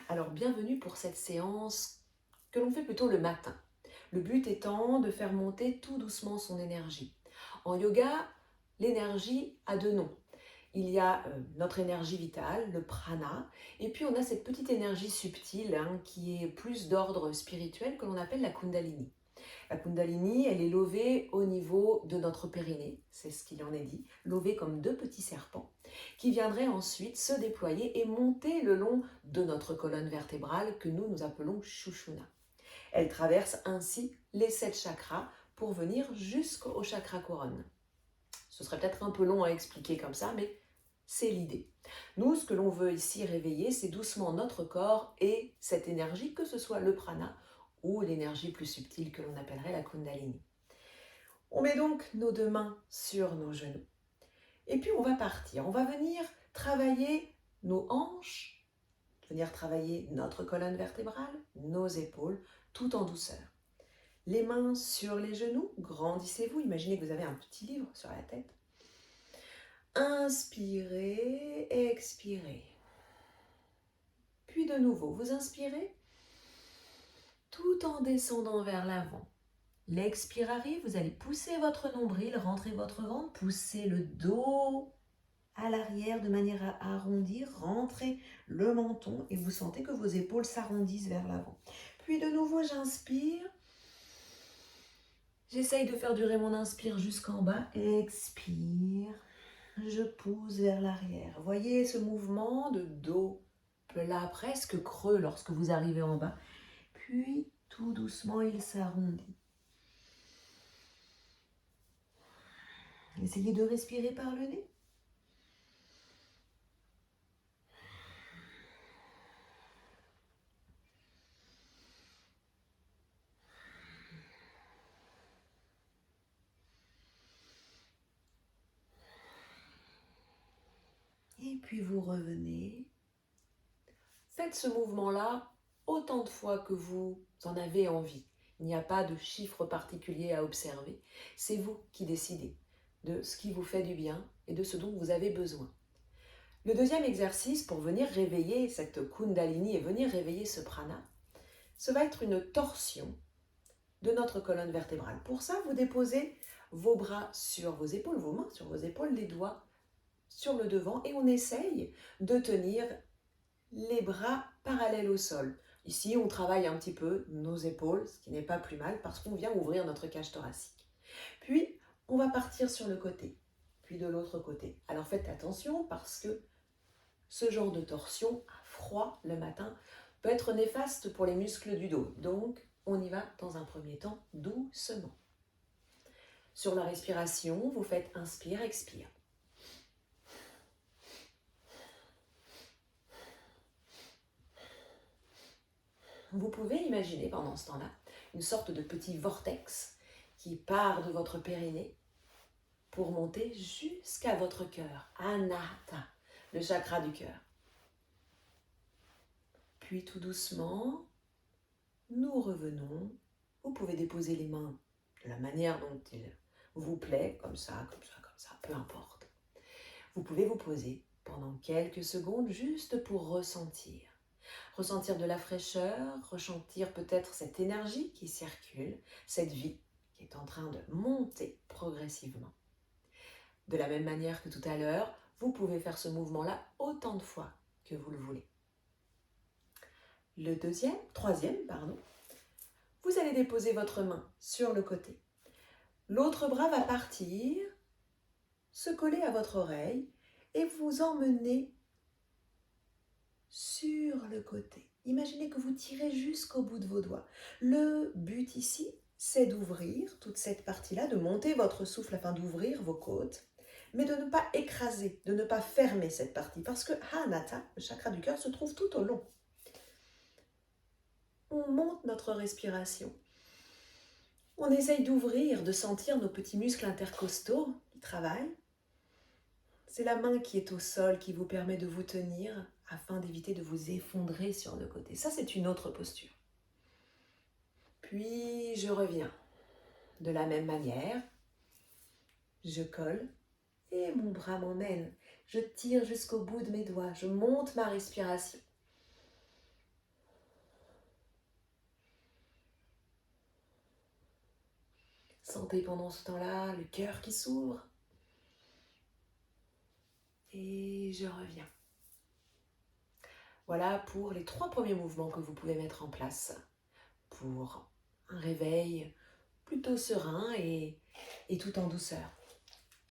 Alors bienvenue pour cette séance que l'on fait plutôt le matin. Le but étant de faire monter tout doucement son énergie. En yoga, l'énergie a deux noms. Il y a notre énergie vitale, le prana, et puis on a cette petite énergie subtile qui est plus d'ordre spirituel que l'on appelle la kundalini. La kundalini, elle est levée au niveau de notre périnée, c'est ce qu'il en est dit, levée comme deux petits serpents, qui viendraient ensuite se déployer et monter le long de notre colonne vertébrale que nous appelons Shushuna. Elle traverse ainsi les 7 chakras pour venir jusqu'au chakra couronne. Ce serait peut-être un peu long à expliquer comme ça, mais c'est l'idée. Nous, ce que l'on veut ici réveiller, c'est doucement notre corps et cette énergie, que ce soit le prana ou l'énergie plus subtile que l'on appellerait la kundalini. On met donc nos deux mains sur nos genoux. Et puis on va partir. On va venir travailler nos hanches, venir travailler notre colonne vertébrale, nos épaules, tout en douceur. Les mains sur les genoux, grandissez-vous. Imaginez que vous avez un petit livre sur la tête. Inspirez, expirez. Puis de nouveau, vous inspirez tout en descendant vers l'avant. L'expire arrive, vous allez pousser votre nombril, rentrer votre ventre, pousser le dos à l'arrière de manière à arrondir, rentrer le menton et vous sentez que vos épaules s'arrondissent vers l'avant. Puis de nouveau, j'inspire. J'essaye de faire durer mon inspire jusqu'en bas. Expire. Je pousse vers l'arrière. Voyez ce mouvement de dos plat, presque creux lorsque vous arrivez en bas. Puis, tout doucement, il s'arrondit. Essayez de respirer par le nez. Et puis vous revenez. Faites ce mouvement-là autant de fois que vous en avez envie. Il n'y a pas de chiffre particulier à observer. C'est vous qui décidez de ce qui vous fait du bien et de ce dont vous avez besoin. Le deuxième exercice pour venir réveiller cette kundalini et venir réveiller ce prana, ce va être une torsion de notre colonne vertébrale. Pour ça, vous déposez vos bras sur vos épaules, vos mains sur vos épaules, les doigts sur le devant et on essaye de tenir les bras parallèles au sol. Ici, on travaille un petit peu nos épaules, ce qui n'est pas plus mal parce qu'on vient ouvrir notre cage thoracique. Puis, on va partir sur le côté, puis de l'autre côté. Alors faites attention parce que ce genre de torsion à froid le matin peut être néfaste pour les muscles du dos. Donc, on y va dans un premier temps doucement. Sur la respiration, vous faites inspire, expire. Vous pouvez imaginer pendant ce temps-là une sorte de petit vortex qui part de votre périnée pour monter jusqu'à votre cœur, Anahata, le chakra du cœur. Puis tout doucement, nous revenons. Vous pouvez déposer les mains de la manière dont il vous plaît, comme ça, peu importe. Vous pouvez vous poser pendant quelques secondes juste pour ressentir. Ressentir de la fraîcheur, ressentir peut-être cette énergie qui circule, cette vie qui est en train de monter progressivement. De la même manière que tout à l'heure, vous pouvez faire ce mouvement-là autant de fois que vous le voulez. Le troisième, vous allez déposer votre main sur le côté. L'autre bras va partir, se coller à votre oreille et vous emmener sur le côté. Imaginez que vous tirez jusqu'au bout de vos doigts. Le but ici, c'est d'ouvrir toute cette partie-là, de monter votre souffle afin d'ouvrir vos côtes, mais de ne pas écraser, de ne pas fermer cette partie, parce que Anahata, le chakra du cœur, se trouve tout au long. On monte notre respiration. On essaye d'ouvrir, de sentir nos petits muscles intercostaux qui travaillent. C'est la main qui est au sol qui vous permet de vous tenir afin d'éviter de vous effondrer sur le côté. Ça, c'est une autre posture. Puis, je reviens. De la même manière, je colle et mon bras m'emmène. Je tire jusqu'au bout de mes doigts. Je monte ma respiration. Sentez pendant ce temps-là le cœur qui s'ouvre. Et je reviens. Voilà pour les 3 premiers mouvements que vous pouvez mettre en place pour un réveil plutôt serein et tout en douceur.